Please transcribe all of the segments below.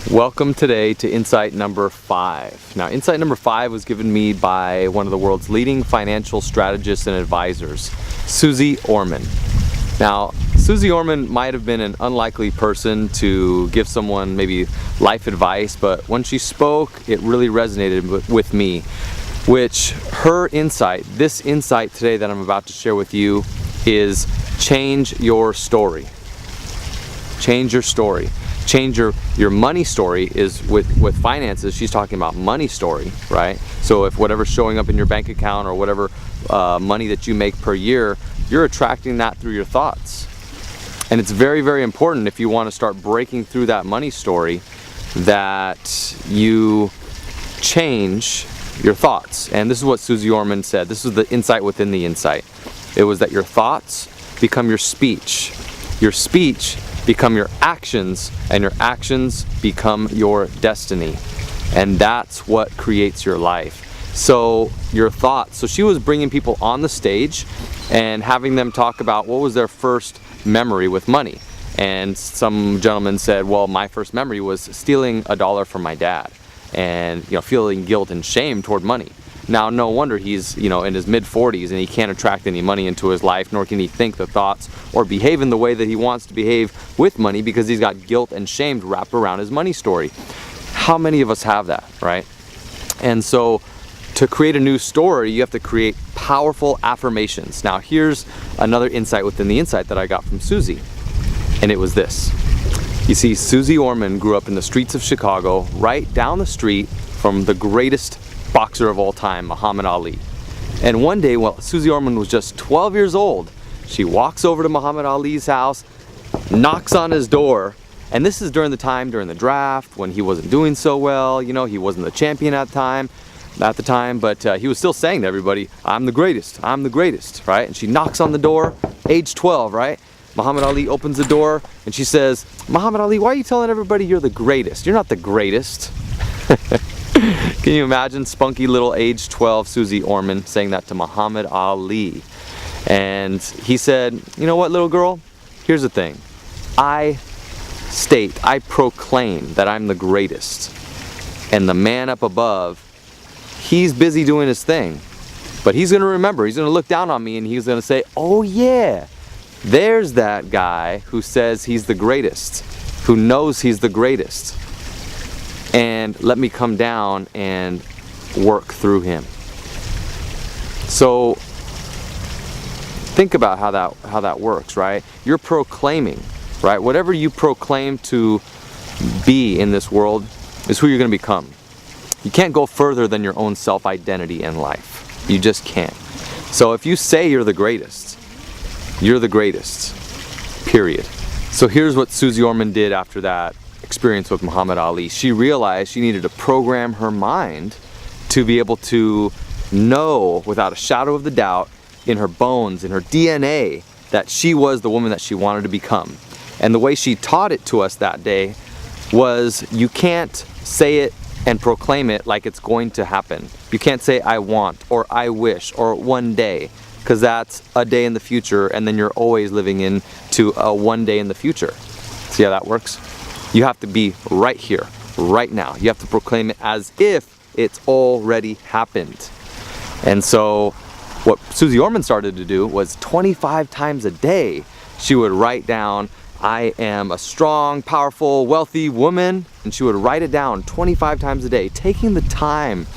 Welcome today to insight number 5. Now, insight number 5 was given me by one of the world's leading financial strategists and advisors, Suze Orman. Now, Suze Orman might have been an unlikely person to give someone maybe life advice, but when she spoke, it really resonated with me, which her insight, this insight today that I'm about to share with you, is change your story. Change your story. Change your money story is with finances. She's talking about money story, right? So if whatever's showing up in your bank account or whatever money that you make per year, you're attracting that through your thoughts. And it's very, very important if you want to start breaking through that money story that you change your thoughts. And this is what Suze Orman said. This is the insight within the insight. It was that your thoughts become your speech become your actions, and your actions become your destiny. And that's what creates your life. So your thoughts. So she was bringing people on the stage and having them talk about what was their first memory with money. And some gentleman said, well, my first memory was stealing $1 from my dad and feeling guilt and shame toward money. Now, no wonder he's in his mid-40s and he can't attract any money into his life, nor can he think the thoughts or behave in the way that he wants to behave with money because he's got guilt and shame wrapped around his money story. How many of us have that, right? And so to create a new story, you have to create powerful affirmations. Now, here's another insight within the insight that I got from Suze, and it was this. You see, Suze Orman grew up in the streets of Chicago, right down the street from the greatest boxer of all time, Muhammad Ali. And one day, while Suze Orman was just 12 years old, she walks over to Muhammad Ali's house, knocks on his door, and this is during the draft, when he wasn't doing so well. He wasn't the champion at the time, but he was still saying to everybody, I'm the greatest, right? And she knocks on the door, age 12, right? Muhammad Ali opens the door, and she says, Muhammad Ali, why are you telling everybody you're the greatest? You're not the greatest. Can you imagine spunky little age 12 Suze Orman saying that to Muhammad Ali? And he said, you know what, little girl? Here's the thing. I proclaim that I'm the greatest. And the man up above, he's busy doing his thing. But he's going to remember. He's going to look down on me and he's going to say, oh yeah, there's that guy who says he's the greatest, who knows he's the greatest. And let me come down and work through him. So think about how that works, right? You're proclaiming, right? Whatever you proclaim to be in this world is who you're going to become. You can't go further than your own self-identity in life. You just can't. So if you say you're the greatest, period. So here's what Suze Orman did after that experience with Muhammad Ali. She realized she needed to program her mind to be able to know without a shadow of the doubt in her bones, in her DNA, that she was the woman that she wanted to become. And the way she taught it to us that day was, you can't say it and proclaim it like it's going to happen. You can't say I want or I wish or one day, because that's a day in the future, and then you're always living into a one day in the future. See how that works? You have to be right here, right now. You have to proclaim it as if it's already happened. And so what Suze Orman started to do was 25 times a day, she would write down, I am a strong, powerful, wealthy woman. And she would write it down 25 times a day, taking the time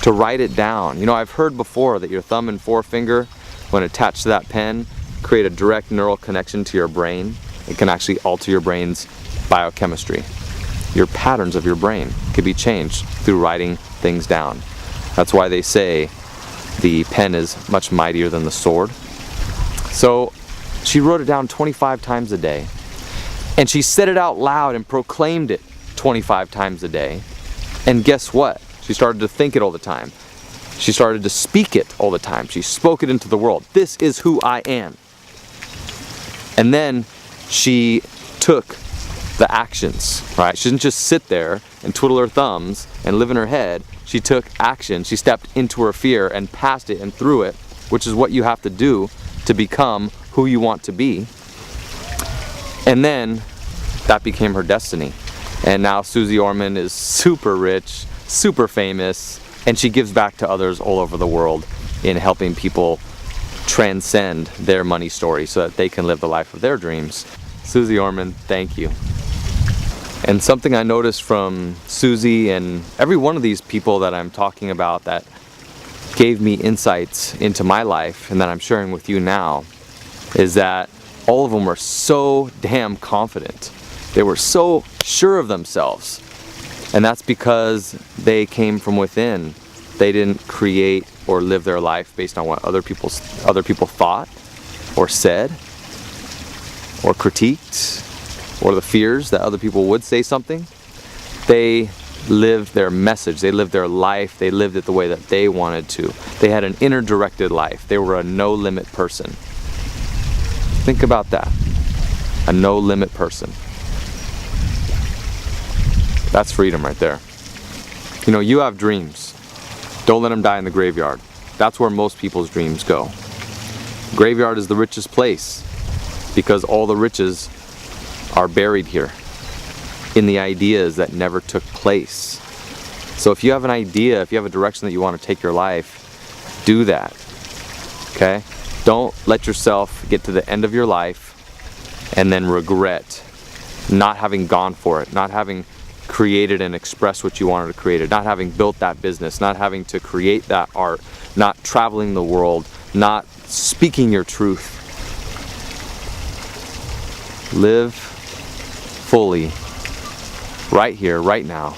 to write it down. I've heard before that your thumb and forefinger, when attached to that pen, create a direct neural connection to your brain. It can actually alter your brain's biochemistry. Your patterns of your brain could be changed through writing things down. That's why they say the pen is much mightier than the sword. So she wrote it down 25 times a day, and she said it out loud and proclaimed it 25 times a day. And guess what? She started to think it all the time. She started to speak it all the time. She spoke it into the world. This is who I am. And then she took the actions, right? She didn't just sit there and twiddle her thumbs and live in her head. She took action. She stepped into her fear and passed it and through it, which is what you have to do to become who you want to be. And then that became her destiny. And now Suze Orman is super rich, super famous, and she gives back to others all over the world in helping people transcend their money story so that they can live the life of their dreams. Suze Orman, thank you. And something I noticed from Suze and every one of these people that I'm talking about that gave me insights into my life and that I'm sharing with you now is that all of them were so damn confident. They were so sure of themselves. And that's because they came from within. They didn't create or live their life based on what other people thought or said or critiqued, or the fears that other people would say something. They lived their message, they lived their life, they lived it the way that they wanted to. They had an inner directed life. They were a no-limit person. Think about that. A no-limit person. That's freedom right there. You know, you have dreams. Don't let them die in the graveyard. That's where most people's dreams go. Graveyard is the richest place because all the riches are buried here in the ideas that never took place. So if you have an idea, if you have a direction that you want to take your life, do that. Okay? Don't let yourself get to the end of your life and then regret not having gone for it, not having created and expressed what you wanted to create, not having built that business, not having to create that art, not traveling the world, not speaking your truth. Live fully, right here, right now.